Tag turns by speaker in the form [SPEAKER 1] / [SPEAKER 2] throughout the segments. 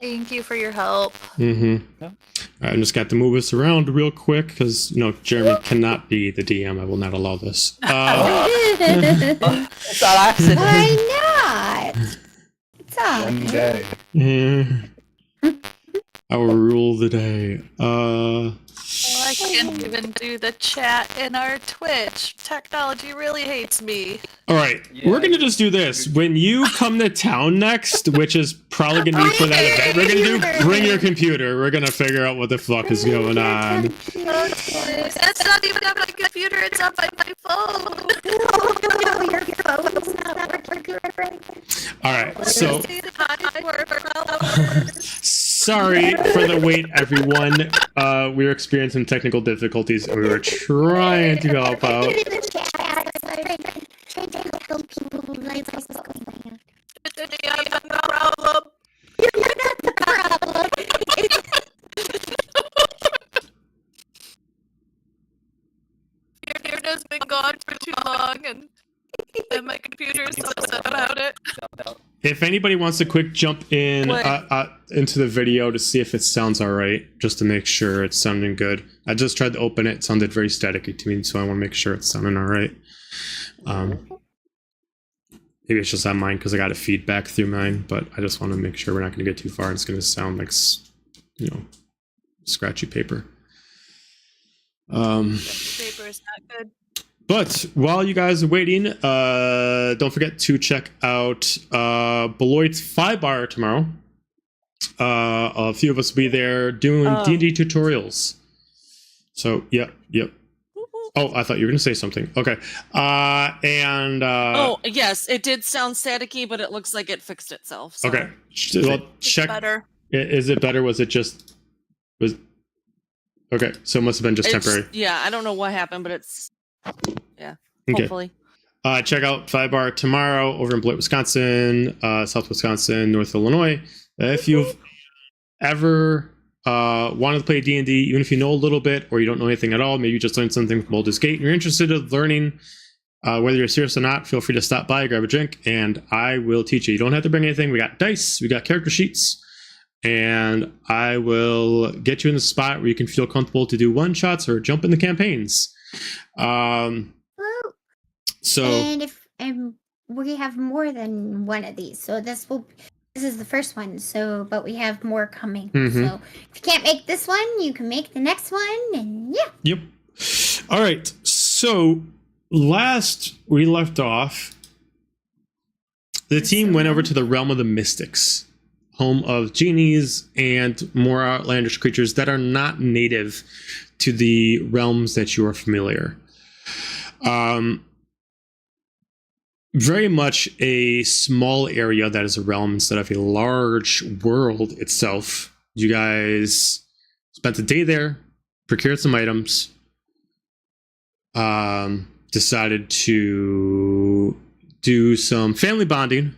[SPEAKER 1] Thank you for your help.
[SPEAKER 2] Mm-hmm.
[SPEAKER 3] Yeah.
[SPEAKER 2] I just got to move us around real quick because, Jeremy cannot be the DM. I will not allow this.
[SPEAKER 3] It's on accident.
[SPEAKER 4] Why not? It's all
[SPEAKER 3] One
[SPEAKER 4] good.
[SPEAKER 3] day.
[SPEAKER 2] Yeah. I will rule the day.
[SPEAKER 1] Well, I can't even do the chat in our Twitch. Technology really hates me.
[SPEAKER 2] All right,
[SPEAKER 3] Yeah,
[SPEAKER 2] we're gonna just do this. When you come to town next, which is probably gonna be for that event, we're gonna do bring your computer. We're gonna figure out what the fuck is going on.
[SPEAKER 1] That's not even on my computer, it's on my phone.
[SPEAKER 4] No, your phone's not working right.
[SPEAKER 2] All right, so
[SPEAKER 1] See the time for
[SPEAKER 2] sorry for the wait, everyone. We were experiencing technical difficulties, and we were trying to help out.
[SPEAKER 1] problem. Your computer's been gone for too long, and my computer is so upset about it.
[SPEAKER 2] If anybody wants to quick jump in
[SPEAKER 1] What?
[SPEAKER 2] into the video to see if it sounds all right, just to make sure it's sounding good. I just tried to open it; it sounded very staticky to me, so I want to make sure it's sounding all right. Maybe it's just on mine because I got a feedback through mine, but I just want to make sure we're not going to get too far. And it's going to sound like, scratchy paper.
[SPEAKER 1] Paper is not good.
[SPEAKER 2] But while you guys are waiting, don't forget to check out Beloit's Feywild tomorrow. A few of us will be there doing D&D tutorials. So, yep. Oh, I thought you were going to say something. Okay.
[SPEAKER 5] Oh, yes, it did sound staticky, but it looks like it fixed itself. So.
[SPEAKER 2] Okay. Well, check.
[SPEAKER 1] Better.
[SPEAKER 2] Is it better? Was it just... Okay, so it must have been just temporary.
[SPEAKER 5] Yeah, I don't know what happened, but it's... Yeah,
[SPEAKER 2] Okay.
[SPEAKER 5] hopefully.
[SPEAKER 2] Check out Feywild tomorrow over in Beloit, Wisconsin, South Wisconsin, North Illinois. If you've ever wanted to play D&D, even if you know a little bit or you don't know anything at all, maybe you just learned something from Baldur's Gate and you're interested in learning, whether you're serious or not, feel free to stop by, grab a drink, and I will teach you. You don't have to bring anything. We got dice, we got character sheets, and I will get you in the spot where you can feel comfortable to do one-shots or jump into campaigns. So,
[SPEAKER 4] And we have more than one of these, so this is the first one. So, but we have more coming.
[SPEAKER 2] Mhm.
[SPEAKER 4] So, if you can't make this one, you can make the next one, and yeah.
[SPEAKER 2] yep. All right. So last we left off, the team went over to the realm of the mystics, home of genies and more outlandish creatures that are not native to the realms that you are familiar. Very much a small area that is a realm instead of a large world itself. You guys spent a day there, procured some items, decided to do some family bonding,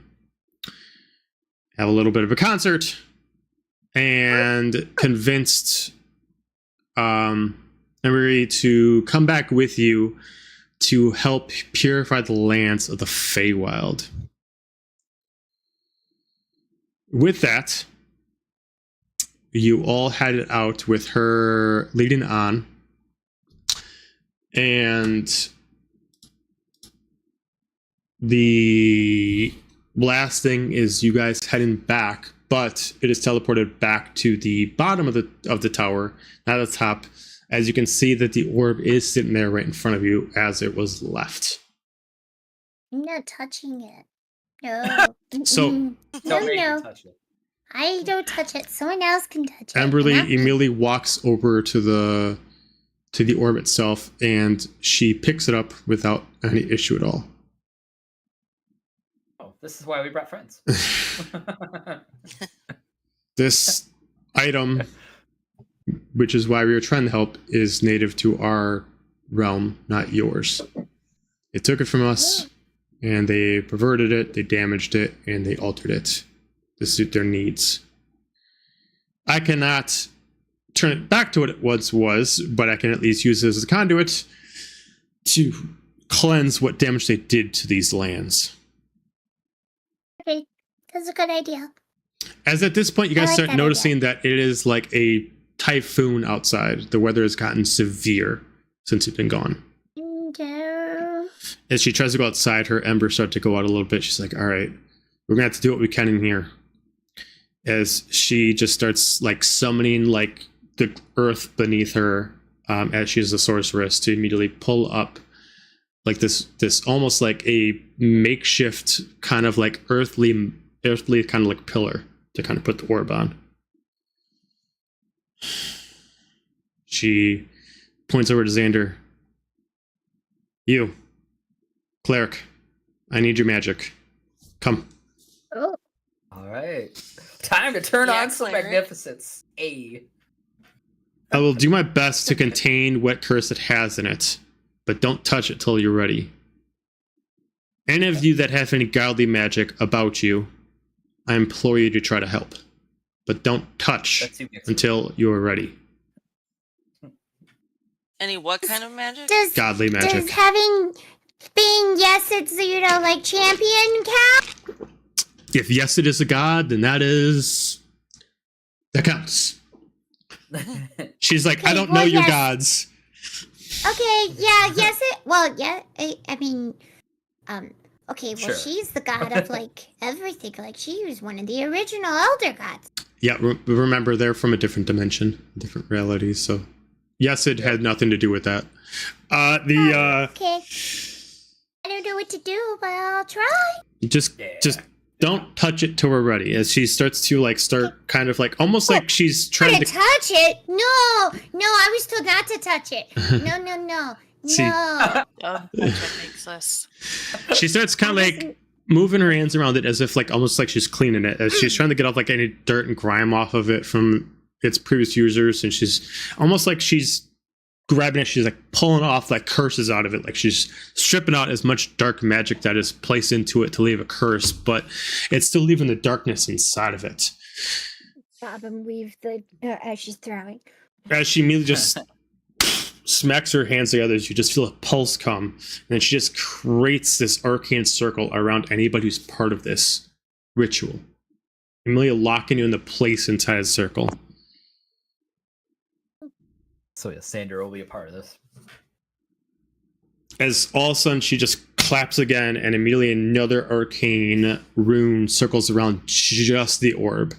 [SPEAKER 2] have a little bit of a concert, and convinced Emery to come back with you to help purify the lands of the Feywild. With that, you all headed out with her leading on, and the last thing is you guys heading back, but it is teleported back to the bottom of the tower, not the top. As you can see that the orb is sitting there right in front of you as it was left.
[SPEAKER 4] I'm not touching it. No.
[SPEAKER 2] So-
[SPEAKER 3] Don't make me
[SPEAKER 4] no.
[SPEAKER 3] touch it.
[SPEAKER 4] I don't touch it. Someone else can touch it.
[SPEAKER 2] Amberly
[SPEAKER 4] Not me.
[SPEAKER 2] immediately walks over to the orb itself, and she picks it up without any issue at all.
[SPEAKER 3] Oh, this is why we brought friends.
[SPEAKER 2] This item, which is why we were trying to help, is native to our realm, not yours. They took it from us, and they perverted it, they damaged it, and they altered it to suit their needs. I cannot turn it back to what it once was, but I can at least use it as a conduit to cleanse what damage they did to these lands.
[SPEAKER 4] Okay, that's a good idea.
[SPEAKER 2] As at this point, you
[SPEAKER 4] I
[SPEAKER 2] guys
[SPEAKER 4] like
[SPEAKER 2] start
[SPEAKER 4] that idea.
[SPEAKER 2] noticing that it is like a typhoon outside. The weather has gotten severe since you've been gone.
[SPEAKER 4] No.
[SPEAKER 2] As she tries to go outside, her embers start to go out a little bit. She's like, all right, we're going to have to do what we can in here. As she just starts like summoning like the earth beneath her, as she's a sorceress, to immediately pull up like this almost like a makeshift kind of like earthly kind of like pillar to kind of put the orb on. She points over to Xander. You, cleric, I need your magic. Come.
[SPEAKER 4] Oh.
[SPEAKER 3] All right. Time to turn
[SPEAKER 5] Yeah,
[SPEAKER 3] on some
[SPEAKER 5] cleric.
[SPEAKER 3] magnificence. Hey.
[SPEAKER 2] I will do my best to contain what curse it has in it, but don't touch it till you're ready. Any of you that have any godly magic about you, I implore you to try to help. But don't touch
[SPEAKER 3] That's you.
[SPEAKER 2] until you are ready.
[SPEAKER 5] Any what kind of magic?
[SPEAKER 4] Does
[SPEAKER 2] Godly magic.
[SPEAKER 4] Does being yes, it's like champion count?
[SPEAKER 2] If yes, it is a god, then that counts. She's like, I
[SPEAKER 4] Okay,
[SPEAKER 2] don't
[SPEAKER 4] well,
[SPEAKER 2] know your
[SPEAKER 4] yes.
[SPEAKER 2] gods.
[SPEAKER 4] Okay, yeah, yes, I mean, okay, well,
[SPEAKER 3] Sure.
[SPEAKER 4] she's the god of like everything. Like she was one of the original elder gods.
[SPEAKER 2] Yeah, remember they're from a different dimension, different reality. So, yes, it had nothing to do with that.
[SPEAKER 4] Okay, I don't know what to do, but I'll try.
[SPEAKER 2] Just don't touch it till we're ready. As she starts to start kind of like almost like she's
[SPEAKER 4] Try
[SPEAKER 2] trying
[SPEAKER 4] to
[SPEAKER 2] to.
[SPEAKER 4] touch it? No, I was told not to touch it. No.
[SPEAKER 2] See.
[SPEAKER 1] Oh, that makes sense.
[SPEAKER 2] She starts kind of like moving her hands around it as if like almost like she's cleaning it, as she's trying to get off like any dirt and grime off of it from its previous users, and she's almost like she's grabbing it. She's like pulling off like curses out of it, like she's stripping out as much dark magic that is placed into it to leave a curse, but it's still leaving the darkness inside of it.
[SPEAKER 4] Bob and weave the as she's throwing.
[SPEAKER 2] As she immediately just smacks her hands together, as you just feel a pulse come, and then she just creates this arcane circle around anybody who's part of this ritual, immediately locking you into place inside the circle.
[SPEAKER 3] So yeah, Sander will be a part of this.
[SPEAKER 2] As all of a sudden she just claps again, and immediately another arcane rune circles around just the orb,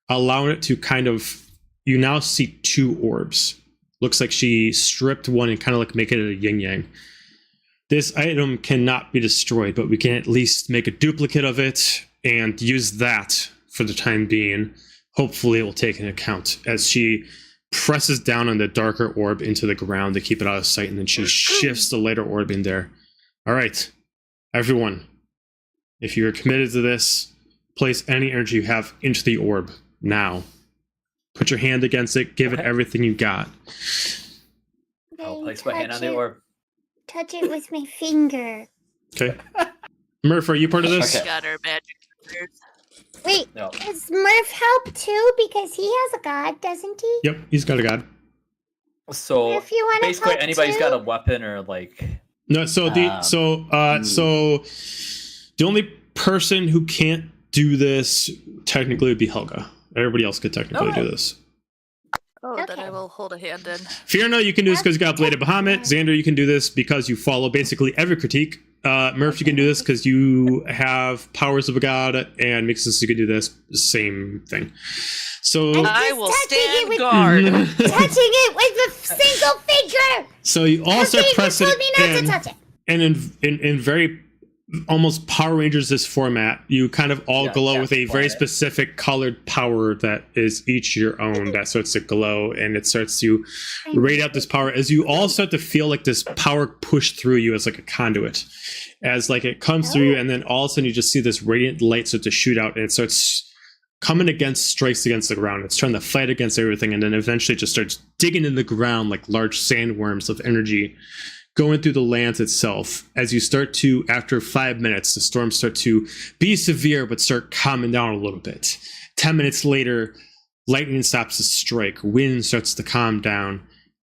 [SPEAKER 2] allowing it to kind of, you now see two orbs. Looks like she stripped one and kind of like make it a yin yang. This item cannot be destroyed, but we can at least make a duplicate of it and use that for the time being. Hopefully it will take into account, as she presses down on the darker orb into the ground to keep it out of sight, and then she shifts the lighter orb in there. All right, everyone, if you're committed to this, place any energy you have into the orb now. Put your hand against it, give it everything you got.
[SPEAKER 3] I'll place my hand on the orb.
[SPEAKER 4] Touch it with my finger.
[SPEAKER 2] Okay. Murph, are you part of this?
[SPEAKER 3] Okay.
[SPEAKER 1] Got our magic.
[SPEAKER 4] Wait,
[SPEAKER 3] No.
[SPEAKER 4] does Murph help too? Because he has a god, doesn't he?
[SPEAKER 2] Yep, he's got a god.
[SPEAKER 3] So
[SPEAKER 4] If you want to
[SPEAKER 3] basically,
[SPEAKER 4] help
[SPEAKER 3] anybody's
[SPEAKER 4] too?
[SPEAKER 3] got a weapon or like.
[SPEAKER 2] No, so the only person who can't do this technically would be Helga. Everybody else could technically do this.
[SPEAKER 1] Oh, then
[SPEAKER 4] Okay.
[SPEAKER 1] I will hold a hand in.
[SPEAKER 2] Fiona, you can do this because you got Blade of Bahamut. Xander, you can do this because you follow basically every critique. Murph, you can do this because you have powers of a god, and Mixus, you can do this. Same thing. So,
[SPEAKER 5] I
[SPEAKER 4] Just
[SPEAKER 5] will
[SPEAKER 4] touching it
[SPEAKER 5] stand
[SPEAKER 4] with-
[SPEAKER 5] guard.
[SPEAKER 4] Touching it with a single finger.
[SPEAKER 2] so you all start
[SPEAKER 4] Okay, you
[SPEAKER 2] pressing
[SPEAKER 4] told me not
[SPEAKER 2] in,
[SPEAKER 4] to touch it.
[SPEAKER 2] and in very almost Power Rangers this format, you kind of all
[SPEAKER 3] Yeah,
[SPEAKER 2] glow with a
[SPEAKER 3] that's
[SPEAKER 2] very
[SPEAKER 3] it.
[SPEAKER 2] specific colored power that is each your own that starts to glow, and it starts to radiate out this power as you all start to feel like this power push through you as like a conduit, as like it comes through you, and then all of a sudden you just see this radiant light start to shoot out, and it starts coming against, strikes against the ground. It's trying to fight against everything, and then eventually it just starts digging in the ground like large sandworms of energy going through the lands itself. As you start to, after 5 minutes, the storms start to be severe but start calming down a little bit. 10 minutes later, lightning stops to strike, wind starts to calm down,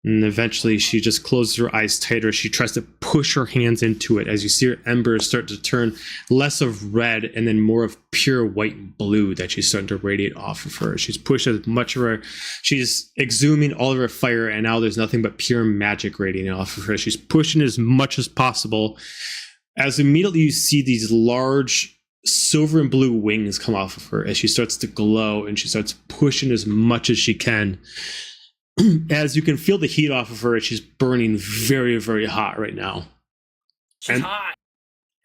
[SPEAKER 2] And eventually she just closes her eyes tighter. She tries to push her hands into it as you see her embers start to turn less of red and then more of pure white and blue that she's starting to radiate off of her. She's pushed as much of her, she's exhuming all of her fire, and now there's nothing but pure magic radiating off of her. She's pushing as much as possible as immediately you see these large silver and blue wings come off of her as she starts to glow, and she starts pushing as much as she can. As you can feel the heat off of her, she's burning very, very hot right now.
[SPEAKER 3] She's hot.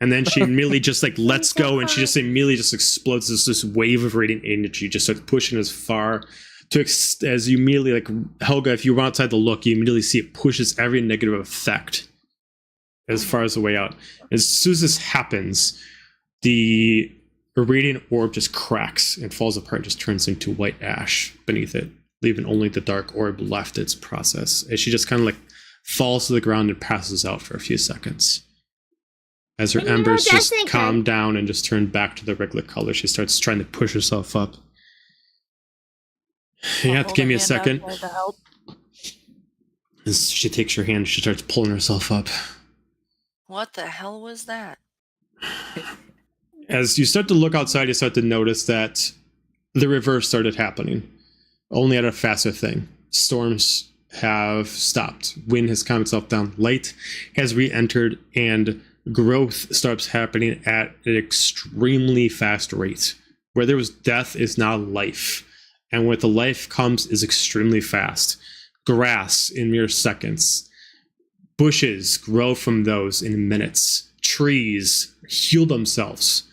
[SPEAKER 2] And then she immediately just like lets go, and she just immediately just explodes. This wave of radiant energy just starts pushing as far to as you immediately, like Helga, if you run outside the look, you immediately see it pushes every negative effect as far as the way out. As soon as this happens, the radiant orb just cracks and falls apart, and just turns into white ash beneath it, leaving only the dark orb left its process, as she just kind of like falls to the ground and passes out for a few seconds. As her embers just calm down and just turn back to the regular color, she starts trying to push herself up. You have to give me a second. As she takes your hand, she starts pulling herself up.
[SPEAKER 5] What the hell was that?
[SPEAKER 2] As you start to look outside, you start to notice that the reverse started happening, only at a faster thing. Storms have stopped. Wind has calmed itself down. Light has re-entered, and growth starts happening at an extremely fast rate. Where there was death is now life, and with the life comes is extremely fast. Grass in mere seconds. Bushes grow from those in minutes. Trees heal themselves.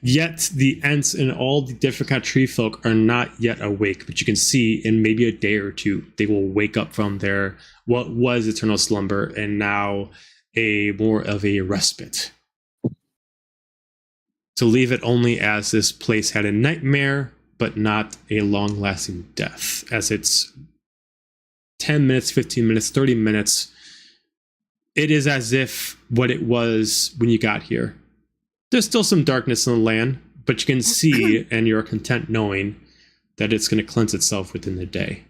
[SPEAKER 2] Yet the Ents and all the different kind of tree folk are not yet awake, but you can see in maybe a day or two they will wake up from their what was eternal slumber and now a more of a respite. To leave it only as this place had a nightmare, but not a long-lasting death, as it's 10 minutes, 15 minutes, 30 minutes. It is as if what it was when you got here. There's still some darkness in the land, but you can see and you're content knowing that it's going to cleanse itself within the day.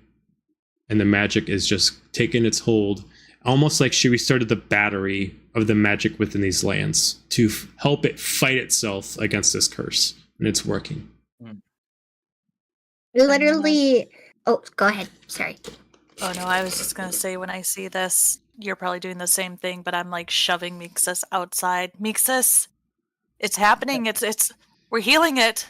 [SPEAKER 2] And the magic is just taking its hold, almost like she restarted the battery of the magic within these lands to help it fight itself against this curse. And it's working.
[SPEAKER 4] Literally. Oh, go ahead. Sorry.
[SPEAKER 1] Oh no, I was just gonna say, when I see this, you're probably doing the same thing, but I'm like shoving Mixus outside. Mixus, it's happening. It's we're healing it.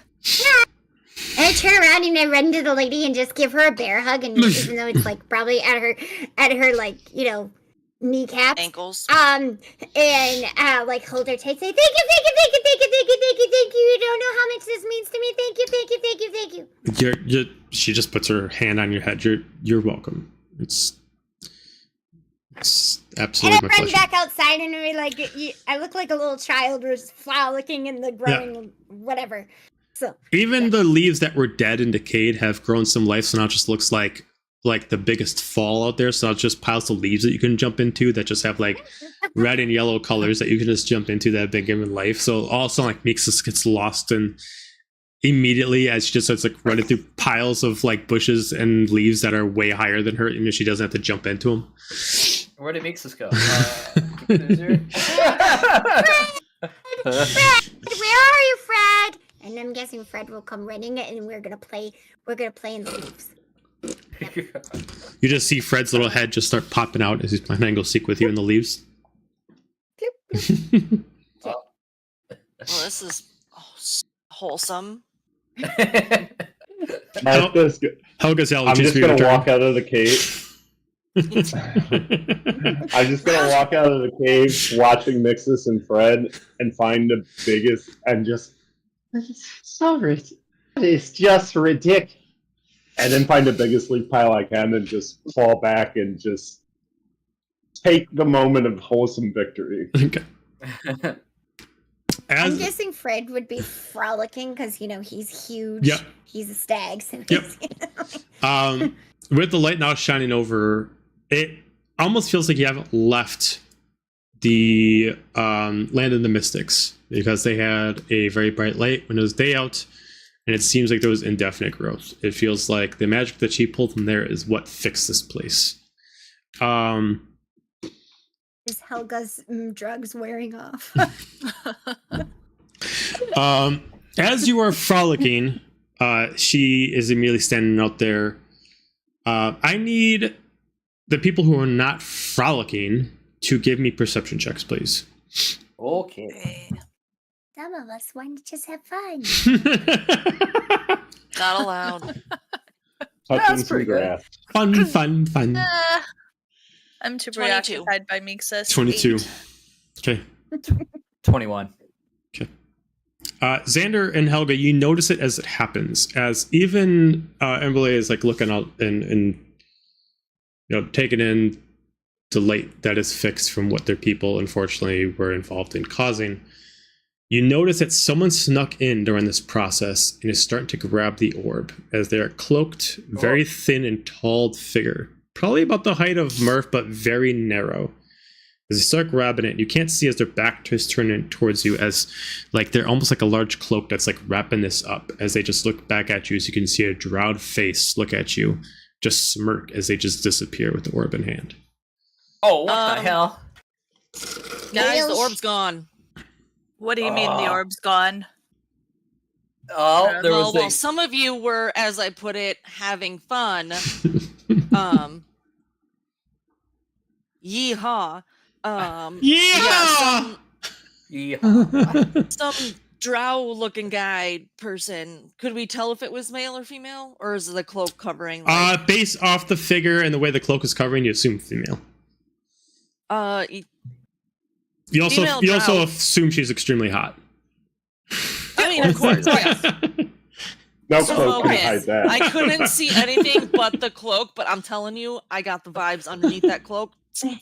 [SPEAKER 4] And I turn around and I run to the lady and just give her a bear hug, and even though it's like probably at her like, you know, kneecaps,
[SPEAKER 5] Ankles.
[SPEAKER 4] and like hold her tight, say thank you, thank you, thank you, thank you, thank you, thank you, thank you. You don't know how much this means to me. Thank you, thank you, thank you, thank you.
[SPEAKER 2] She just puts her hand on your head. You're welcome. It's absolutely
[SPEAKER 4] And
[SPEAKER 2] my
[SPEAKER 4] I run
[SPEAKER 2] pleasure.
[SPEAKER 4] back outside, and I like I look like a little child who's frolicking in the growing whatever. So
[SPEAKER 2] even the leaves that were dead and decayed have grown some life, so now it just looks like the biggest fall out there. So it's just piles of leaves that you can jump into that just have like red and yellow colors that you can just jump into that have been given life. So all of a sudden, like Mixus gets lost, and immediately as she just starts like running through piles of like bushes and leaves that are way higher than her, and she doesn't have to jump into them.
[SPEAKER 3] Where did Mixus go?
[SPEAKER 4] Fred, where are you, Fred? And I'm guessing Fred will come running, and we're gonna play in the leaves.
[SPEAKER 2] You just see Fred's little head just start popping out as he's playing angle seek with you in the leaves.
[SPEAKER 5] Well, this is wholesome.
[SPEAKER 2] Helga's
[SPEAKER 6] I'm just gonna walk out of the cave. I'm just gonna walk out of the cave, watching Mixus and Fred, and find the biggest and just it's just ridiculous. And then find the biggest leaf pile I can and just fall back and just take the moment of wholesome victory.
[SPEAKER 2] Okay.
[SPEAKER 4] I'm guessing Fred would be frolicking because, you know, he's huge.
[SPEAKER 2] Yep.
[SPEAKER 4] He's a stag. So
[SPEAKER 2] Yep.
[SPEAKER 4] he's,
[SPEAKER 2] With the light now shining over, it almost feels like you haven't left the Land of the Mystics, because they had a very bright light when it was day out, and it seems like there was indefinite growth. It feels like the magic that she pulled from there is what fixed this place.
[SPEAKER 4] Is Helga's drugs wearing off?
[SPEAKER 2] As you are frolicking, she is immediately standing out there. I need the people who are not frolicking to give me perception checks, please.
[SPEAKER 3] Okay.
[SPEAKER 4] Some of us want to just have fun.
[SPEAKER 5] Not allowed.
[SPEAKER 6] Touching
[SPEAKER 3] That's
[SPEAKER 6] some
[SPEAKER 3] pretty good.
[SPEAKER 6] grass.
[SPEAKER 2] Fun.
[SPEAKER 1] I'm too
[SPEAKER 5] 22.
[SPEAKER 1] preoccupied by Mixus.
[SPEAKER 2] 22.
[SPEAKER 1] 8.
[SPEAKER 2] Okay.
[SPEAKER 3] 21.
[SPEAKER 2] Xander and Helga, you notice it as it happens, as even Emberley is like looking out and taking in the light that is fixed from what their people unfortunately were involved in causing. You notice that someone snuck in during this process and is starting to grab the orb as they're cloaked, very thin and tall figure, probably about the height of Murph, but very narrow. As they start grabbing it, you can't see as their back is turning towards you, as like they're almost like a large cloak that's like wrapping this up. As they just look back at you, as you can see a drowned face look at you, just smirk as they just disappear with the orb in hand.
[SPEAKER 3] Oh, what the hell?
[SPEAKER 5] Guys, the orb's gone.
[SPEAKER 1] What do you mean the orb's gone?
[SPEAKER 3] Oh, there was
[SPEAKER 5] Well, some of you were, as I put it, having fun. Yeehaw.
[SPEAKER 2] Yeah!
[SPEAKER 5] Some drow-looking guy person. Could we tell if it was male or female, or is the cloak covering? Like,
[SPEAKER 2] Based off the figure and the way the cloak is covering, you assume female. You also assume she's extremely hot.
[SPEAKER 5] I mean, of course, yes.
[SPEAKER 6] No
[SPEAKER 5] So,
[SPEAKER 6] cloak can
[SPEAKER 5] okay,
[SPEAKER 6] hide that.
[SPEAKER 5] I couldn't see anything but the cloak, but I'm telling you, I got the vibes underneath that cloak.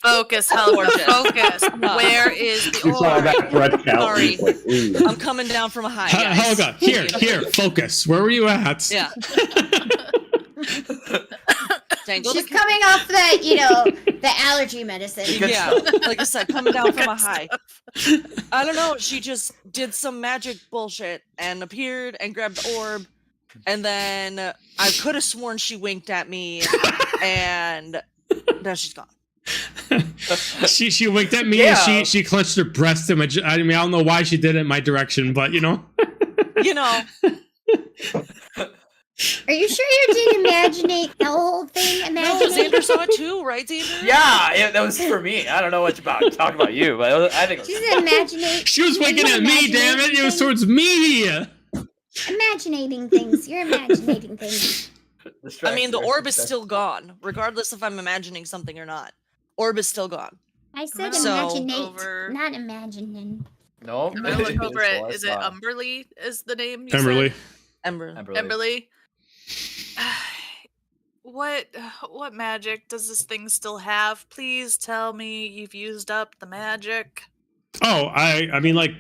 [SPEAKER 1] Focus, Helga.
[SPEAKER 5] Gorgeous.
[SPEAKER 1] Focus. Where is the
[SPEAKER 6] You saw
[SPEAKER 1] orb?
[SPEAKER 6] that red cow.
[SPEAKER 5] Sorry.
[SPEAKER 6] Like, ooh.
[SPEAKER 5] I'm coming down from a high. Guys.
[SPEAKER 2] Helga, here, focus. Where were you at?
[SPEAKER 5] Yeah. Dangle
[SPEAKER 4] She's
[SPEAKER 5] the
[SPEAKER 4] coming off the allergy medicine.
[SPEAKER 3] Good
[SPEAKER 5] yeah,
[SPEAKER 3] stuff.
[SPEAKER 5] like I said, coming down from a high. I don't know. She just did some magic bullshit and appeared and grabbed the orb, and then I could have sworn she winked at me, and now she's gone.
[SPEAKER 2] she winked at me
[SPEAKER 3] Yeah.
[SPEAKER 2] and she clenched her breast in my. I mean, I don't know why she did it in my direction, but
[SPEAKER 5] You know,
[SPEAKER 4] Are you sure you didn't imaginate the whole thing?
[SPEAKER 5] no,
[SPEAKER 4] Imaginate?
[SPEAKER 5] Xander saw it too, right, Xander?
[SPEAKER 3] Yeah, that was for me. I don't know what you're talking about you, but I think it
[SPEAKER 4] She's
[SPEAKER 3] was.
[SPEAKER 4] imagining.
[SPEAKER 2] she was winking at me. Damn it! It was towards me.
[SPEAKER 4] Imaginating things. You're imaginating things.
[SPEAKER 5] I mean, the orb is still gone, regardless if I'm imagining something or not. Orb is still gone.
[SPEAKER 4] I said
[SPEAKER 1] So,
[SPEAKER 4] imaginate,
[SPEAKER 1] over-
[SPEAKER 4] not imagining.
[SPEAKER 3] No,
[SPEAKER 1] I'm gonna look over it. Is it Umberly? Is the name? You
[SPEAKER 2] Emberly.
[SPEAKER 5] Ember.
[SPEAKER 1] said? Emberly. What magic does this thing still have? Please tell me you've used up the magic.
[SPEAKER 2] Oh, I mean, like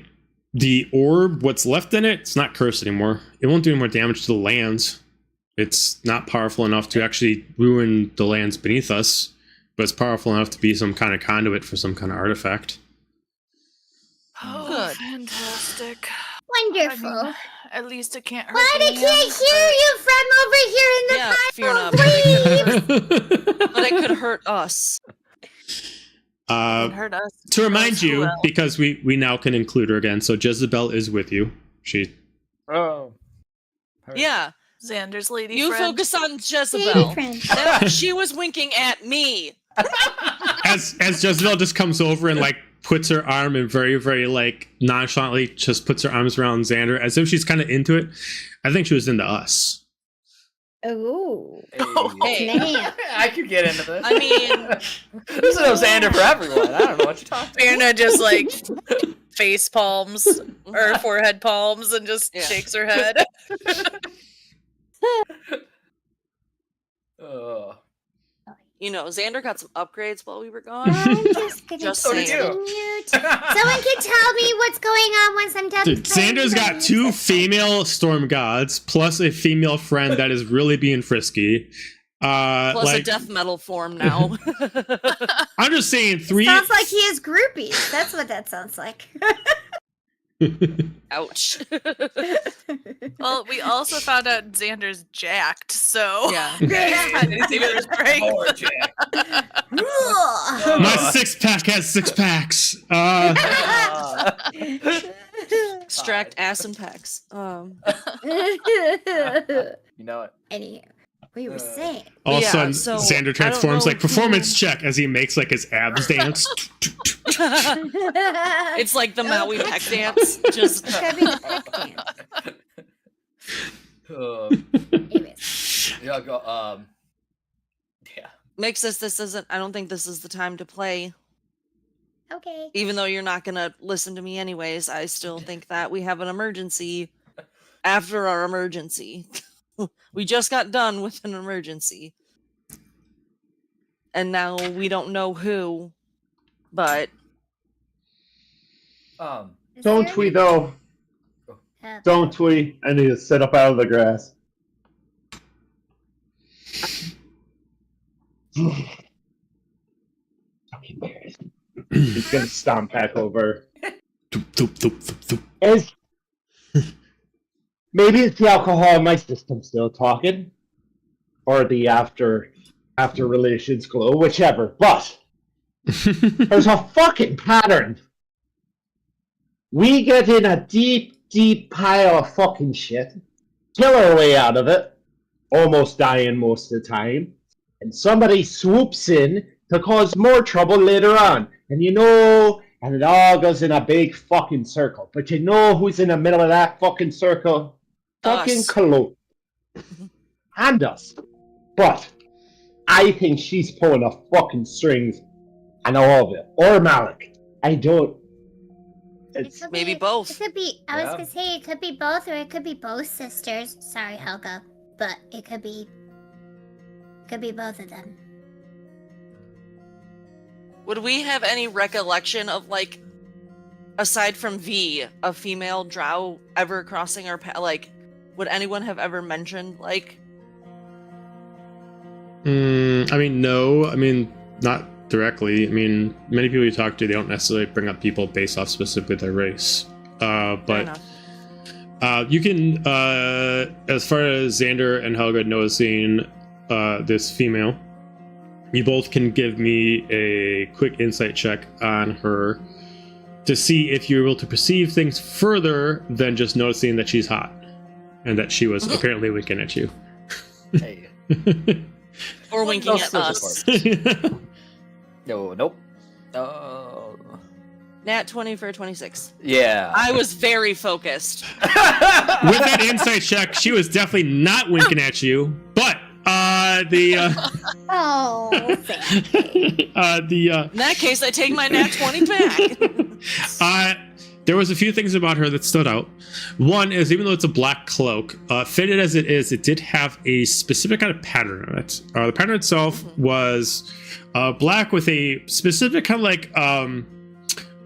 [SPEAKER 2] the orb. What's left in it? It's not cursed anymore. It won't do any more damage to the lands. It's not powerful enough to actually ruin the lands beneath us, but it's powerful enough to be some kind of conduit for some kind of artifact.
[SPEAKER 1] Oh,
[SPEAKER 5] Good.
[SPEAKER 1] fantastic.
[SPEAKER 4] Wonderful.
[SPEAKER 1] I mean, at least it can't hurt.
[SPEAKER 4] But I
[SPEAKER 1] me,
[SPEAKER 4] can't hear you from over here in the
[SPEAKER 5] Yeah, Fiona,
[SPEAKER 4] pile.
[SPEAKER 5] but it could hurt us.
[SPEAKER 1] It hurt us.
[SPEAKER 2] To remind
[SPEAKER 1] Who
[SPEAKER 2] you,
[SPEAKER 1] else?
[SPEAKER 2] because we now can include her again. So Jezebel is with you. She
[SPEAKER 3] Oh.
[SPEAKER 5] Yeah,
[SPEAKER 1] Xander's lady
[SPEAKER 5] you
[SPEAKER 1] friend.
[SPEAKER 5] focus on
[SPEAKER 4] Lady
[SPEAKER 5] Jezebel.
[SPEAKER 4] friend.
[SPEAKER 5] That- she was winking at me.
[SPEAKER 2] as Jezebel just comes over and like puts her arm and very, very like nonchalantly just puts her arms around Xander as if she's kind of into it. I think she was into us.
[SPEAKER 4] Ooh.
[SPEAKER 5] Hey.
[SPEAKER 4] Man.
[SPEAKER 3] I could get into this.
[SPEAKER 5] I mean,
[SPEAKER 3] this is no Xander for everyone. I don't know what you're talking about.
[SPEAKER 1] Fiona just like face palms or forehead palms and just
[SPEAKER 5] Yeah.
[SPEAKER 1] shakes her head.
[SPEAKER 3] Ugh.
[SPEAKER 5] you know, Xander got some upgrades while we were gone.
[SPEAKER 4] I'm just gonna
[SPEAKER 5] Just
[SPEAKER 3] So did
[SPEAKER 5] saying.
[SPEAKER 3] you.
[SPEAKER 4] mute. Someone can tell me what's going on once I'm done.
[SPEAKER 2] Dude,
[SPEAKER 4] playing
[SPEAKER 2] Xander's got
[SPEAKER 4] games.
[SPEAKER 2] 2 female storm gods plus a female friend that is really being frisky.
[SPEAKER 5] Plus
[SPEAKER 2] like,
[SPEAKER 5] a death metal form now.
[SPEAKER 2] I'm just saying 3.
[SPEAKER 4] Sounds like he has groupies. That's what that sounds like.
[SPEAKER 5] Ouch.
[SPEAKER 1] Well, we also found out Xander's jacked, so
[SPEAKER 5] Yeah.
[SPEAKER 1] It's even strength.
[SPEAKER 3] More Jack.
[SPEAKER 2] My 6-pack has 6 packs.
[SPEAKER 5] Extract ass and packs.
[SPEAKER 3] You know it.
[SPEAKER 4] Anyhow, what you were saying?
[SPEAKER 2] All of a
[SPEAKER 5] Yeah,
[SPEAKER 2] sudden,
[SPEAKER 5] so,
[SPEAKER 2] Xander
[SPEAKER 5] I don't
[SPEAKER 2] transforms
[SPEAKER 5] know
[SPEAKER 2] like performance check as he makes like his abs dance.
[SPEAKER 5] It's like the Maui peck dance. Just
[SPEAKER 4] Gotta be the peck dance. Anyways,
[SPEAKER 3] Yeah, go. Yeah.
[SPEAKER 5] makes this isn't. I don't think this is the time to play.
[SPEAKER 4] okay.
[SPEAKER 5] Even though you're not gonna listen to me anyways, I still think that we have an emergency after our emergency. We just got done with an emergency. And now we don't know who, but
[SPEAKER 4] Is
[SPEAKER 6] Don't
[SPEAKER 4] there-
[SPEAKER 6] we though?
[SPEAKER 4] Uh,
[SPEAKER 6] Don't we? I need to sit up out of the grass. Fucking bears. He's gonna stomp back over.
[SPEAKER 2] Thoop, thoop, thoop, thoop, thoop.
[SPEAKER 6] Is maybe it's the alcohol in my system still talking, or the after relations glow, whichever. But there's a fucking pattern. We get in a deep pile of fucking shit, kill our way out of it, almost dying most of the time, and somebody swoops in to cause more trouble later on. And and it all goes in a big fucking circle. But you know who's in the middle of that fucking circle? Fucking
[SPEAKER 5] Us.
[SPEAKER 6] Cologne. And us. But I think she's pulling the fucking strings and all of it. Or Malik. I don't.
[SPEAKER 4] it
[SPEAKER 6] It's
[SPEAKER 4] could
[SPEAKER 5] maybe
[SPEAKER 4] be-
[SPEAKER 5] both.
[SPEAKER 4] It could be. I was
[SPEAKER 3] Yeah.
[SPEAKER 4] gonna say it could be both, or it could be both sisters. Sorry, Helga, but it could be. Could be both of them.
[SPEAKER 5] would we have any recollection of, like, aside from V, a female drow ever crossing our path? Like, would anyone have ever mentioned, like,
[SPEAKER 2] I mean, no. I mean, not directly. I mean, many people you talk to, they don't necessarily bring up people based off specifically their race.
[SPEAKER 5] fair
[SPEAKER 2] But
[SPEAKER 5] enough.
[SPEAKER 2] you can, as far as Xander and Helga noticing this female, you both can give me a quick insight check on her to see if you're able to perceive things further than just noticing that she's hot and that she was apparently winking at you.
[SPEAKER 3] Hey.
[SPEAKER 5] Or winking
[SPEAKER 3] No
[SPEAKER 5] at
[SPEAKER 3] social
[SPEAKER 5] us.
[SPEAKER 3] part. No, nope. Oh.
[SPEAKER 5] Nat 20 for 26.
[SPEAKER 3] Yeah.
[SPEAKER 5] I was very focused.
[SPEAKER 2] With that insight check, she was definitely not winking at you, but
[SPEAKER 4] Oh, sad.
[SPEAKER 5] In that case, I take my Nat 20 back.
[SPEAKER 2] There was a few things about her that stood out. One is, even though it's a black cloak, fitted as it is, it did have a specific kind of pattern on it. The pattern itself was black with a specific kind of like,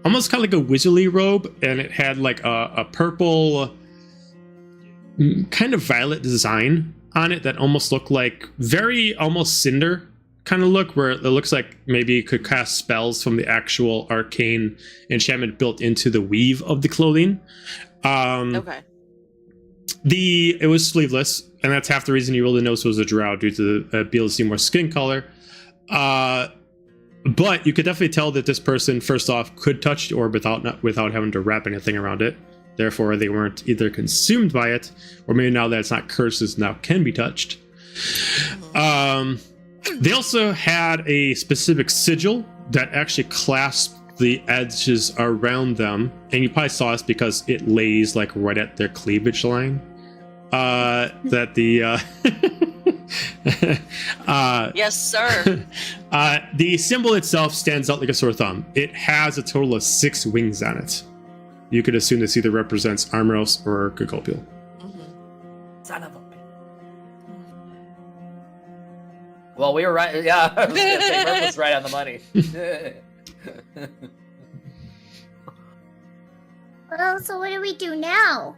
[SPEAKER 2] almost kind of like a wizardly robe, and it had like a purple, kind of violet design on it that almost looked like very almost cinder kind of look, where it looks like maybe it could cast spells from the actual arcane enchantment built into the weave of the clothing.
[SPEAKER 5] Okay.
[SPEAKER 2] It was sleeveless, and that's half the reason you really noticed it was a drow, due to be able to see more skin color. But you could definitely tell that this person, first off, could touch the orb without having to wrap anything around it. Therefore, they weren't either consumed by it, or maybe now that it's not cursed, it now can be touched. They also had a specific sigil that actually clasped the edges around them, and you probably saw this because it lays like right at their cleavage line. That the
[SPEAKER 5] Yes, sir.
[SPEAKER 2] the symbol itself stands out like a sore thumb. It has a total of 6 wings on it. You could assume this either represents Armoros or Gagopil.
[SPEAKER 3] Son of a bitch. Well, we were right. Yeah, I was gonna say Murph was right on the money.
[SPEAKER 4] Well, so what do we do now?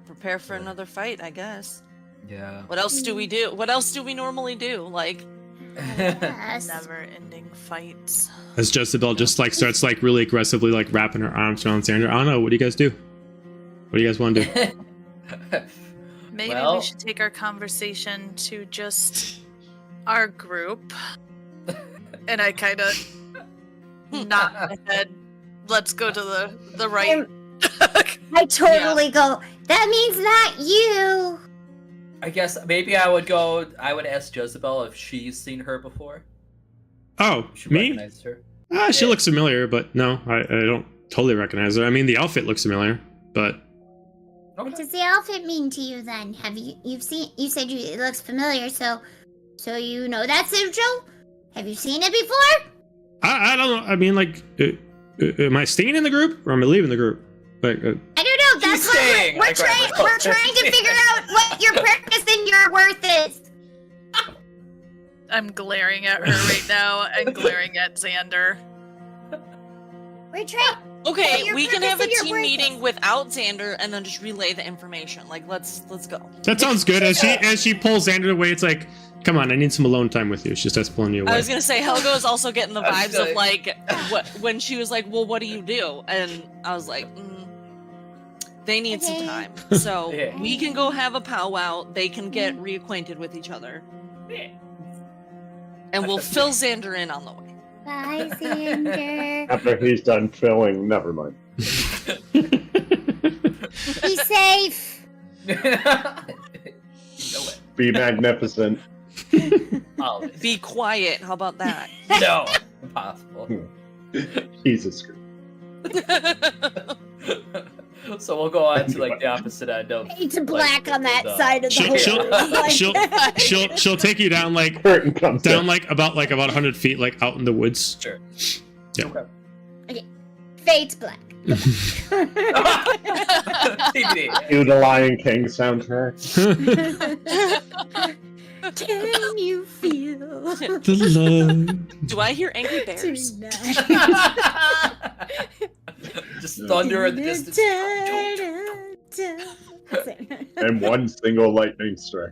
[SPEAKER 5] Prepare for another fight, I guess.
[SPEAKER 3] Yeah.
[SPEAKER 5] What else do we do? What else do we normally do? Like,
[SPEAKER 4] Yes.
[SPEAKER 1] Never-ending fights.
[SPEAKER 2] As Jezebel just like starts like really aggressively like wrapping her arms around Xander. I don't know. What do you guys do? What do you guys want to do?
[SPEAKER 1] Maybe
[SPEAKER 3] Well-
[SPEAKER 1] we should take our conversation to just our group. And I kind of nod my head. Let's go to the right.
[SPEAKER 4] I totally go, that means not you.
[SPEAKER 3] I guess maybe I would ask Jezebel if she's seen her before.
[SPEAKER 2] Oh,
[SPEAKER 3] She
[SPEAKER 2] me?
[SPEAKER 3] recognized her.
[SPEAKER 2] She
[SPEAKER 3] Yeah.
[SPEAKER 2] looks familiar, but no, I don't totally recognize her. I mean, the outfit looks familiar, but
[SPEAKER 4] What
[SPEAKER 3] Okay.
[SPEAKER 4] does the outfit mean to you then? Have you said it looks familiar, so you know that Sigil? Have you seen it before?
[SPEAKER 2] I don't know. I mean, like, am I staying in the group or am I leaving the group? Like,
[SPEAKER 4] I don't know. That's
[SPEAKER 3] She's
[SPEAKER 4] what
[SPEAKER 3] staying.
[SPEAKER 4] we're trying. We're trying to figure out what your purpose and your worth is.
[SPEAKER 1] I'm glaring at her right now and glaring at Xander.
[SPEAKER 4] We're trying.
[SPEAKER 5] Okay,
[SPEAKER 4] your
[SPEAKER 5] we can
[SPEAKER 4] purpose
[SPEAKER 5] have a
[SPEAKER 4] and your
[SPEAKER 5] team
[SPEAKER 4] worth
[SPEAKER 5] meeting
[SPEAKER 4] is-
[SPEAKER 5] without Xander and then just relay the information. Like, let's go.
[SPEAKER 2] that sounds good. As she pulls Xander away, it's like, come on, I need some alone time with you. She starts pulling you away.
[SPEAKER 5] I was gonna say Helga is also getting the
[SPEAKER 3] I was
[SPEAKER 5] vibes of
[SPEAKER 3] gonna-
[SPEAKER 5] like when she was like, "Well, what do you do?" And I was like, "They need some
[SPEAKER 4] Okay.
[SPEAKER 5] time, so
[SPEAKER 3] Yeah.
[SPEAKER 5] we can go have a powwow. They can get reacquainted with each other,
[SPEAKER 3] Yeah.
[SPEAKER 5] and we'll fill Xander in on the way."
[SPEAKER 4] Bye, Xander.
[SPEAKER 6] After he's done filling, never mind.
[SPEAKER 4] Be safe.
[SPEAKER 3] You know it.
[SPEAKER 6] Be magnificent.
[SPEAKER 3] Always.
[SPEAKER 5] Be quiet. How about that?
[SPEAKER 3] No, impossible.
[SPEAKER 6] Jesus Christ.
[SPEAKER 3] So we'll go on to like the opposite end of.
[SPEAKER 4] It's black on that
[SPEAKER 3] the-
[SPEAKER 4] side of the
[SPEAKER 2] She'll-
[SPEAKER 4] whole.
[SPEAKER 2] she'll take you down like
[SPEAKER 6] Curtain comes down.
[SPEAKER 2] about 100 feet, like out in the woods.
[SPEAKER 3] Sure.
[SPEAKER 2] Yeah.
[SPEAKER 3] Okay.
[SPEAKER 4] Fate's black.
[SPEAKER 3] TBD.
[SPEAKER 6] Cue the Lion King soundtrack.
[SPEAKER 4] Can you feel
[SPEAKER 2] The love.
[SPEAKER 5] Do I hear angry bears?
[SPEAKER 4] tonight?
[SPEAKER 3] Just thunder in the distance.
[SPEAKER 6] And one single lightning strike.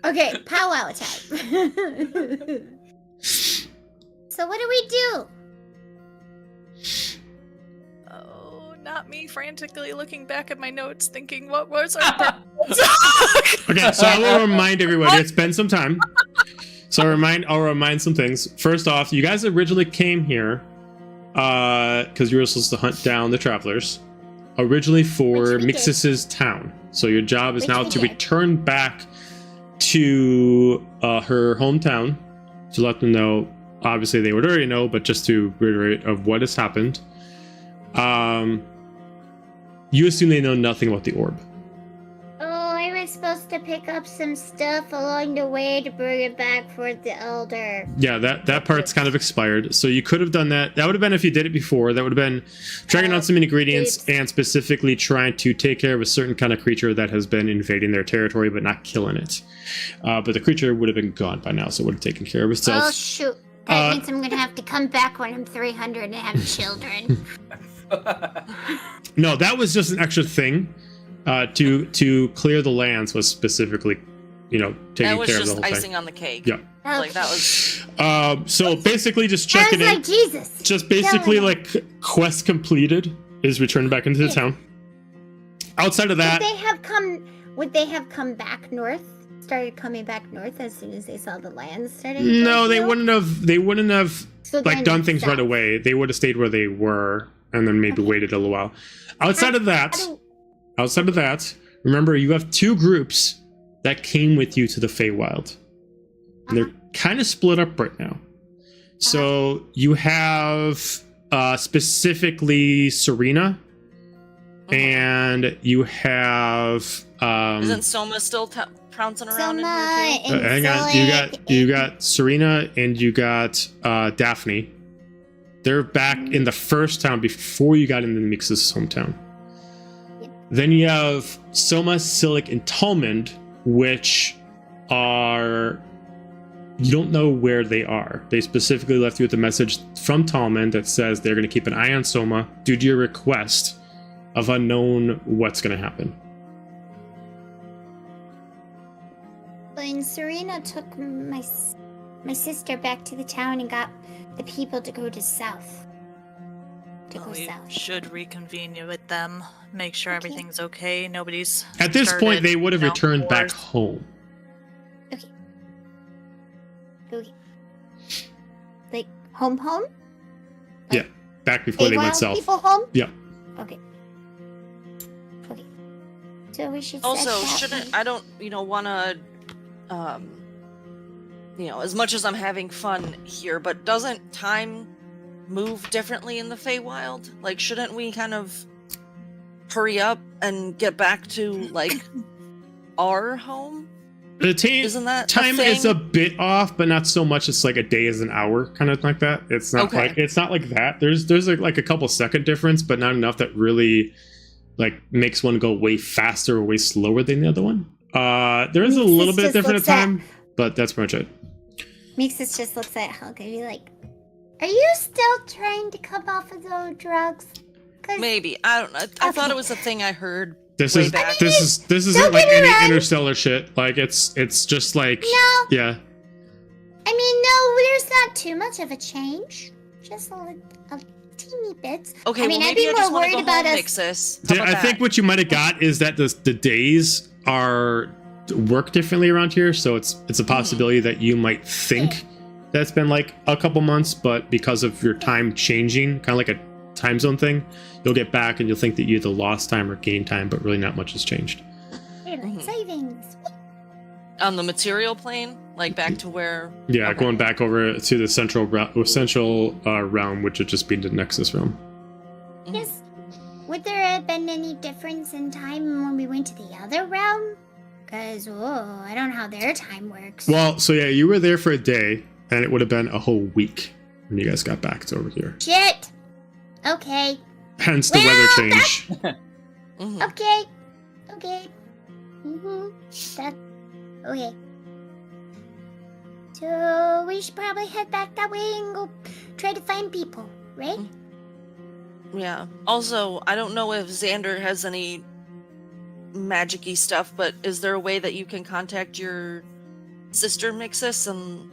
[SPEAKER 4] Okay, powwow time. So what do we do?
[SPEAKER 1] Oh, not me frantically looking back at my notes thinking, what was our purpose?
[SPEAKER 2] Okay, so I will remind everybody. It's been some time. So I'll remind some things. First off, you guys originally came here because you were supposed to hunt down the travelers. Originally for
[SPEAKER 4] Which we did.
[SPEAKER 2] Mixus's town. So your job is
[SPEAKER 4] Which
[SPEAKER 2] now
[SPEAKER 4] we
[SPEAKER 2] to
[SPEAKER 4] did.
[SPEAKER 2] return back to her hometown to let them know. Obviously, they would already know, but just to reiterate of what has happened. You assume they know nothing about the orb.
[SPEAKER 4] Oh, I was supposed to pick up some stuff along the way to bring it back for the elder.
[SPEAKER 2] Yeah, that part's kind of expired. So you could have done that. That would have been if you did it before. That would have been tracking down some ingredients
[SPEAKER 4] oops.
[SPEAKER 2] and specifically trying to take care of a certain kind of creature that has been invading their territory, but not killing it. But the creature would have been gone by now, so it would have taken care of itself.
[SPEAKER 4] Oh shoot. That
[SPEAKER 2] Uh,
[SPEAKER 4] means I'm gonna have to come back when I'm 300 and have children.
[SPEAKER 2] No, that was just an extra thing to clear the lands. Was specifically,
[SPEAKER 5] That
[SPEAKER 2] taking
[SPEAKER 5] was
[SPEAKER 2] care of the
[SPEAKER 5] just
[SPEAKER 2] whole thing.
[SPEAKER 5] icing on the cake.
[SPEAKER 2] Yeah.
[SPEAKER 5] Like that was.
[SPEAKER 2] So basically, just
[SPEAKER 4] I was
[SPEAKER 2] checking in.
[SPEAKER 4] like, Jesus.
[SPEAKER 2] Just basically
[SPEAKER 4] Telling
[SPEAKER 2] like quest completed is returned back into the town. Outside of that,
[SPEAKER 4] Would they have come back north? Started coming back north as soon as they saw the land started?
[SPEAKER 2] no,
[SPEAKER 4] to
[SPEAKER 2] they
[SPEAKER 4] heal?
[SPEAKER 2] wouldn't have. They wouldn't have
[SPEAKER 4] So
[SPEAKER 2] like
[SPEAKER 4] then
[SPEAKER 2] done things right
[SPEAKER 4] south.
[SPEAKER 2] away. They would have stayed where they were and then maybe
[SPEAKER 4] Okay.
[SPEAKER 2] waited a little while. Outside of that,
[SPEAKER 4] I don't-
[SPEAKER 2] remember you have two groups that came with you to the Feywild. And they're kind of split up right now. So you have specifically Serena, and you have
[SPEAKER 5] Isn't Soma still trouncing around in
[SPEAKER 4] Soma
[SPEAKER 5] here too?
[SPEAKER 4] and
[SPEAKER 2] hang on,
[SPEAKER 4] Zoe
[SPEAKER 2] you
[SPEAKER 4] and-
[SPEAKER 2] got Serena and you got Daphne. They're back in the first town before you got into Mix's hometown.
[SPEAKER 4] Yep.
[SPEAKER 2] Then you have Soma, Silic, and Talmud, which are you don't know where they are. They specifically left you with a message from Talmud that says they're going to keep an eye on Soma due to your request of unknown what's going to happen.
[SPEAKER 4] When Serena took my sister back to the town and got the people to go to south.
[SPEAKER 1] We
[SPEAKER 4] south.
[SPEAKER 1] should reconvene with them. Make sure
[SPEAKER 4] Okay.
[SPEAKER 1] everything's okay. Nobody's
[SPEAKER 2] At this point,
[SPEAKER 1] started,
[SPEAKER 2] they would have
[SPEAKER 1] you know,
[SPEAKER 2] returned back
[SPEAKER 1] wars.
[SPEAKER 2] home.
[SPEAKER 4] Okay. Like home?
[SPEAKER 2] Back before they went
[SPEAKER 4] Feywild
[SPEAKER 2] south.
[SPEAKER 4] people home?
[SPEAKER 2] Yeah.
[SPEAKER 4] Okay. So we should.
[SPEAKER 5] Also,
[SPEAKER 4] set that
[SPEAKER 5] shouldn't
[SPEAKER 4] way.
[SPEAKER 5] I don't want to, as much as I'm having fun here, but doesn't time move differently in the Feywild? Like, shouldn't we kind of hurry up and get back to like our home?
[SPEAKER 2] The
[SPEAKER 5] Isn't that
[SPEAKER 2] time
[SPEAKER 5] a
[SPEAKER 2] is a
[SPEAKER 5] thing?
[SPEAKER 2] bit off, but not so much. It's like a day is an hour, kind of like that. It's not
[SPEAKER 5] Okay.
[SPEAKER 2] like that. There's like a couple second difference, but not enough that really like makes one go way faster or way slower than the other one. There is a
[SPEAKER 4] Mixus
[SPEAKER 2] little bit
[SPEAKER 4] just
[SPEAKER 2] different of
[SPEAKER 4] looks at-
[SPEAKER 2] time, but that's pretty much it.
[SPEAKER 4] Mixus just looks at Helga and be like, "Are you still trying to come off of those drugs?" 'Cause-
[SPEAKER 5] Maybe, I don't know. I thought
[SPEAKER 4] Okay.
[SPEAKER 5] it was a thing I heard.
[SPEAKER 2] This
[SPEAKER 5] Way
[SPEAKER 2] is
[SPEAKER 5] back.
[SPEAKER 2] this isn't
[SPEAKER 4] Don't
[SPEAKER 2] like
[SPEAKER 4] get me
[SPEAKER 2] any
[SPEAKER 4] wrong.
[SPEAKER 2] interstellar shit. Like it's just like
[SPEAKER 4] No,
[SPEAKER 2] yeah.
[SPEAKER 4] I mean, no, there's not too much of a change. Just a teeny bit.
[SPEAKER 5] Okay,
[SPEAKER 4] I mean,
[SPEAKER 5] well,
[SPEAKER 4] I'd
[SPEAKER 5] maybe
[SPEAKER 4] be
[SPEAKER 5] I just
[SPEAKER 4] more
[SPEAKER 5] want to
[SPEAKER 4] worried
[SPEAKER 5] go home,
[SPEAKER 4] about us.
[SPEAKER 5] Mixus. How about
[SPEAKER 2] I think
[SPEAKER 5] that?
[SPEAKER 2] what you might have got is that the days are work differently around here, so it's a possibility that you might think that's been like a couple months, but because of your time changing, kind of like a time zone thing, you'll get back and you'll think that you either lost time or gained time, but really not much has changed.
[SPEAKER 4] Daylight
[SPEAKER 5] Mhm.
[SPEAKER 4] savings.
[SPEAKER 5] On the material plane, like back to where.
[SPEAKER 2] Yeah,
[SPEAKER 5] Okay.
[SPEAKER 2] going back over to the central realm, which would just be the Nexus realm.
[SPEAKER 5] Mhm.
[SPEAKER 4] Yes. Would there have been any difference in time when we went to the other realm? Because, I don't know how their time works.
[SPEAKER 2] Well, so yeah, you were there for a day, and it would have been a whole week when you guys got back to over here.
[SPEAKER 4] Shit. Okay.
[SPEAKER 2] Hence the
[SPEAKER 4] Well,
[SPEAKER 2] weather change.
[SPEAKER 5] Mhm.
[SPEAKER 4] Okay. That. Okay. So we should probably head back that way and go try to find people, right?
[SPEAKER 5] Yeah. Also, I don't know if Xander has any magic-y stuff, but is there a way that you can contact your sister Mixus and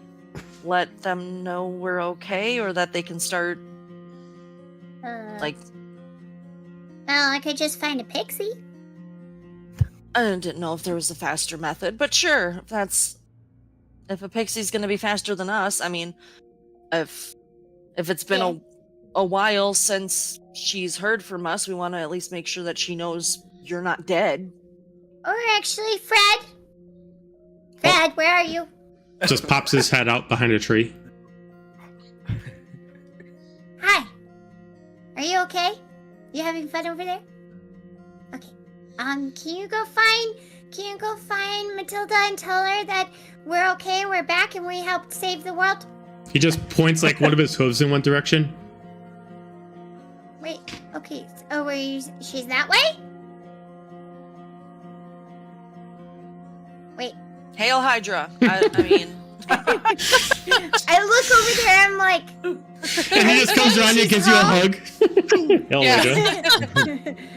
[SPEAKER 5] let them know we're okay, or that they can start like?
[SPEAKER 4] Well, I could just find a pixie.
[SPEAKER 5] I didn't know if there was a faster method, but sure, if a pixie's gonna be faster than us. I mean, if it's been a while since she's heard from us, we want to at least make sure that she knows you're not dead.
[SPEAKER 4] Or actually, Fred. Fred, where are you?
[SPEAKER 2] Just pops his head out behind a tree.
[SPEAKER 4] Hi. Are you okay? You having fun over there? Okay. Can you go find Matilda and tell her that we're okay, we're back, and we helped save the world?
[SPEAKER 2] He just points like one of his hooves in one direction.
[SPEAKER 4] Wait, okay. Oh, she's that way? Wait.
[SPEAKER 5] Hail Hydra! I mean,
[SPEAKER 4] I look over there, I'm like...
[SPEAKER 2] And he just comes around and gives you a hug. Hell
[SPEAKER 5] Yeah.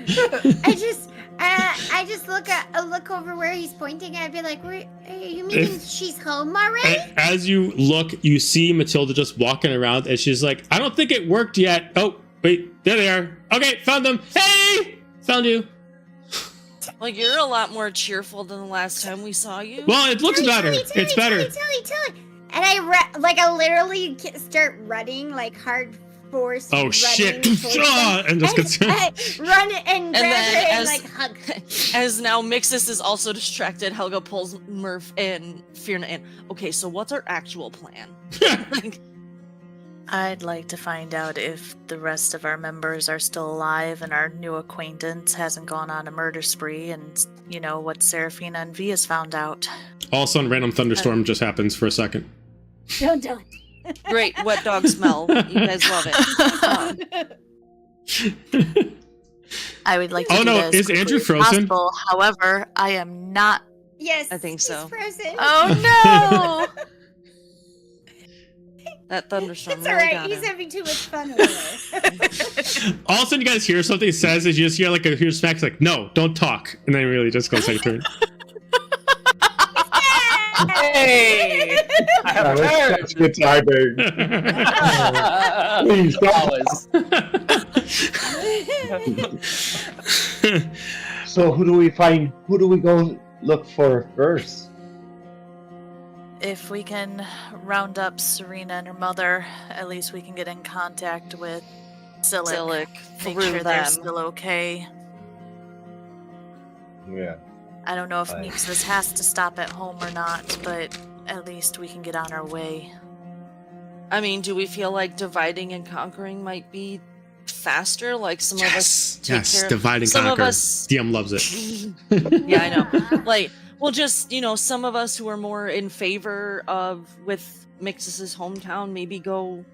[SPEAKER 2] yeah.
[SPEAKER 4] I just look over where he's pointing, and I'd be like, you mean she's home already?
[SPEAKER 2] As you look, you see Matilda just walking around, and she's like, I don't think it worked yet. Oh, wait, there they are. Okay, found them. Hey! Found you.
[SPEAKER 5] like, you're a lot more cheerful than the last time we saw you.
[SPEAKER 2] Well, it looks better. It's better.
[SPEAKER 4] Tell me. And I literally start running, like hard force.
[SPEAKER 2] Oh,
[SPEAKER 4] running
[SPEAKER 2] shit.
[SPEAKER 4] towards them.
[SPEAKER 2] And just
[SPEAKER 4] I run and grab
[SPEAKER 5] then
[SPEAKER 4] her and
[SPEAKER 5] as-
[SPEAKER 4] like hug.
[SPEAKER 5] As now Mixus is also distracted, Helga pulls Murph and Fierna in. Okay, so what's our actual plan?
[SPEAKER 1] I'd like to find out if the rest of our members are still alive and our new acquaintance hasn't gone on a murder spree, and what Seraphina and V has found out.
[SPEAKER 2] All of a sudden, random thunderstorm just happens for a second.
[SPEAKER 4] Don't do it.
[SPEAKER 5] Great wet dog smell. You guys love it.
[SPEAKER 1] I would like to
[SPEAKER 2] Oh,
[SPEAKER 1] do
[SPEAKER 2] no,
[SPEAKER 1] that as
[SPEAKER 2] is
[SPEAKER 1] quickly
[SPEAKER 2] Andrew
[SPEAKER 1] as
[SPEAKER 2] frozen?
[SPEAKER 1] possible. However, I am not.
[SPEAKER 4] Yes,
[SPEAKER 5] I think so.
[SPEAKER 4] He's frozen.
[SPEAKER 1] Oh no!
[SPEAKER 5] That thunderstorm
[SPEAKER 4] It's
[SPEAKER 5] really
[SPEAKER 4] alright.
[SPEAKER 5] got
[SPEAKER 4] He's
[SPEAKER 5] him.
[SPEAKER 4] having too much fun over there.
[SPEAKER 2] All of a sudden, you guys hear something he says, and you just hear like a smacks like, no, don't talk. And then it really just goes like turn.
[SPEAKER 3] Hey! I have
[SPEAKER 6] That's
[SPEAKER 3] returned!
[SPEAKER 6] good timing. Please don't.
[SPEAKER 3] Always.
[SPEAKER 6] So who do we find? Who do we go look for first?
[SPEAKER 1] If we can round up Serena and her mother, at least we can get in contact with Zillick. Make
[SPEAKER 5] through
[SPEAKER 1] sure they're
[SPEAKER 5] them.
[SPEAKER 1] still okay.
[SPEAKER 6] Yeah.
[SPEAKER 1] I don't know if
[SPEAKER 6] Right.
[SPEAKER 1] Meeksis has to stop at home or not, but at least we can get on our way.
[SPEAKER 5] I mean, do we feel like dividing and conquering might be faster? Like some of us take
[SPEAKER 2] yes,
[SPEAKER 5] care of
[SPEAKER 2] divide and
[SPEAKER 5] some
[SPEAKER 2] conquer.
[SPEAKER 5] of us.
[SPEAKER 2] DM loves it.
[SPEAKER 5] Yeah, I know. Like, well, just some of us who are more in favor of with Mixus's hometown, maybe go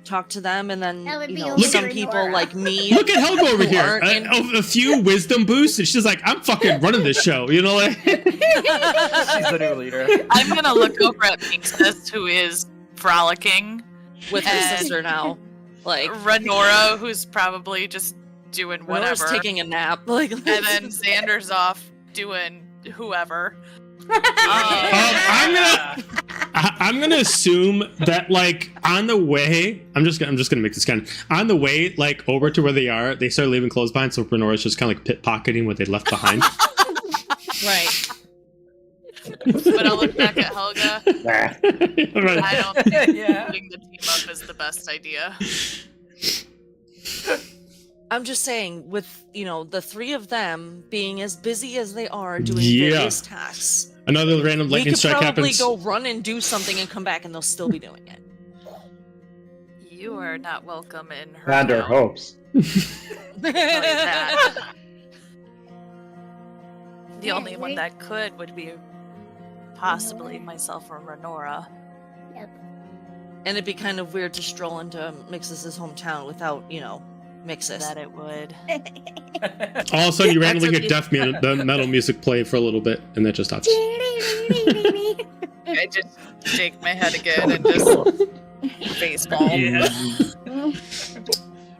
[SPEAKER 5] talk to them, and then
[SPEAKER 4] That would be
[SPEAKER 2] Look
[SPEAKER 5] some
[SPEAKER 2] at-
[SPEAKER 5] people like me.
[SPEAKER 2] Look at Helga over
[SPEAKER 5] who
[SPEAKER 2] here.
[SPEAKER 5] aren't in-
[SPEAKER 2] A few wisdom boosts, and she's like, I'm fucking running this show. Like.
[SPEAKER 3] She's the new leader.
[SPEAKER 1] I'm gonna look over at Meeksis, who is frolicking,
[SPEAKER 5] with her
[SPEAKER 1] And-
[SPEAKER 5] sister now. Like
[SPEAKER 1] Renora, who's probably just doing
[SPEAKER 5] Renora's
[SPEAKER 1] whatever,
[SPEAKER 5] taking a nap. Like,
[SPEAKER 1] and then Xander's off doing whoever.
[SPEAKER 2] I'm gonna assume that like on the way, I'm just gonna make this kind of on the way like over to where they are, they start leaving clothes behind, so Renora's just kind of like pit-pocketing what they left behind.
[SPEAKER 5] right.
[SPEAKER 1] But I'll look back at Helga.
[SPEAKER 2] Right.
[SPEAKER 1] I don't think
[SPEAKER 3] Yeah.
[SPEAKER 1] putting the team up is the best idea.
[SPEAKER 5] I'm just saying, with the three of them being as busy as they are doing
[SPEAKER 2] Yeah.
[SPEAKER 5] various tasks,
[SPEAKER 2] Another random
[SPEAKER 5] we
[SPEAKER 2] lightning
[SPEAKER 5] could
[SPEAKER 2] strike
[SPEAKER 5] probably
[SPEAKER 2] happens.
[SPEAKER 5] go run and do something and come back, and they'll still be doing it.
[SPEAKER 1] You are not welcome in her
[SPEAKER 6] Commander
[SPEAKER 1] town.
[SPEAKER 6] hopes.
[SPEAKER 1] I'll tell you that. The
[SPEAKER 4] Yeah,
[SPEAKER 1] only one
[SPEAKER 4] right.
[SPEAKER 1] that could would be possibly myself or Renora.
[SPEAKER 5] And it'd be kind of weird to stroll into Mixus's hometown without, Mixus.
[SPEAKER 1] That it would.
[SPEAKER 2] All of a sudden, you randomly
[SPEAKER 5] That's
[SPEAKER 2] get the metal music play for a little bit, and that just stops.
[SPEAKER 1] I just shake my head again and just face palm.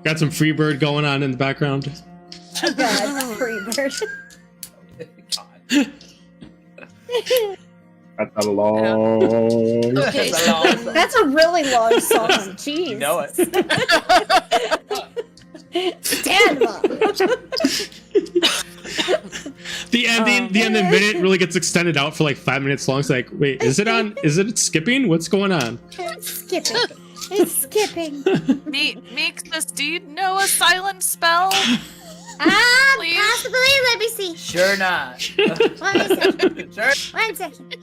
[SPEAKER 2] Got some Freebird going on in the background.
[SPEAKER 4] God, free bird.
[SPEAKER 6] That's a long.
[SPEAKER 5] Okay,
[SPEAKER 3] That's
[SPEAKER 5] so
[SPEAKER 3] a long-
[SPEAKER 5] then-
[SPEAKER 4] That's a really long song. Jeez.
[SPEAKER 3] You know it.
[SPEAKER 4] Stand up.
[SPEAKER 2] The ending minute really gets extended out for like 5 minutes long. It's like, wait, is it skipping? What's going on?
[SPEAKER 4] It's skipping. It's skipping.
[SPEAKER 1] Meeksis, do you know a silent spell? Please?
[SPEAKER 4] Possibly. Let me see.
[SPEAKER 3] Sure not.
[SPEAKER 4] 1 second.
[SPEAKER 3] Sure.
[SPEAKER 4] 1 second.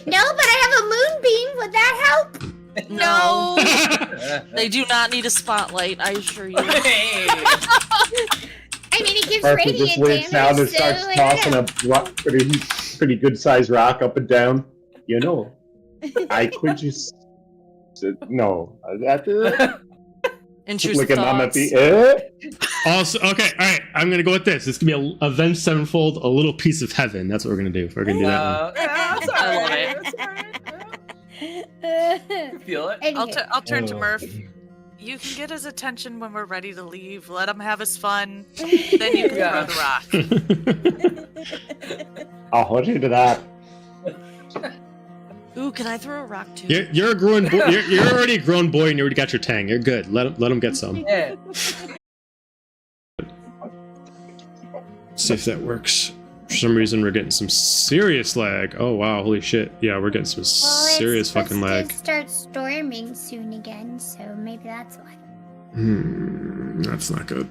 [SPEAKER 4] No, but I have a moonbeam. Would that help?
[SPEAKER 5] no, they do not need a spotlight, I assure you.
[SPEAKER 3] Hey.
[SPEAKER 4] I mean, it gives
[SPEAKER 6] Parker
[SPEAKER 4] radiant
[SPEAKER 6] just waits down and
[SPEAKER 4] damage, so
[SPEAKER 6] starts
[SPEAKER 4] I don't
[SPEAKER 6] tossing
[SPEAKER 4] know.
[SPEAKER 6] a pretty good sized rock up and down. I could just no.
[SPEAKER 5] Intrusive
[SPEAKER 6] Looking on at
[SPEAKER 5] thoughts.
[SPEAKER 6] the
[SPEAKER 2] Also, okay, all right. I'm gonna go with this. It's gonna be a Avenged Sevenfold, a little piece of heaven. That's what we're gonna do. We're gonna do that one.
[SPEAKER 3] That's all
[SPEAKER 5] I love
[SPEAKER 3] right.
[SPEAKER 5] it.
[SPEAKER 3] That's all right. Feel it.
[SPEAKER 4] Anywho,
[SPEAKER 1] I'll turn to
[SPEAKER 6] Oh.
[SPEAKER 1] Murph. You can get his attention when we're ready to leave. Let him have his fun. Then you can
[SPEAKER 3] Yeah.
[SPEAKER 1] throw the rock.
[SPEAKER 6] I'll hold you to that.
[SPEAKER 5] Ooh, can I throw a rock too?
[SPEAKER 2] You're a grown boy. You're already a grown boy, and you already got your tang. You're good. Let him get some.
[SPEAKER 3] Yeah.
[SPEAKER 2] See if that works. For some reason, we're getting some serious lag. Oh wow, holy shit! Yeah, we're getting some serious fucking lag.
[SPEAKER 4] It's start storming soon again, so maybe that's why.
[SPEAKER 2] That's not good.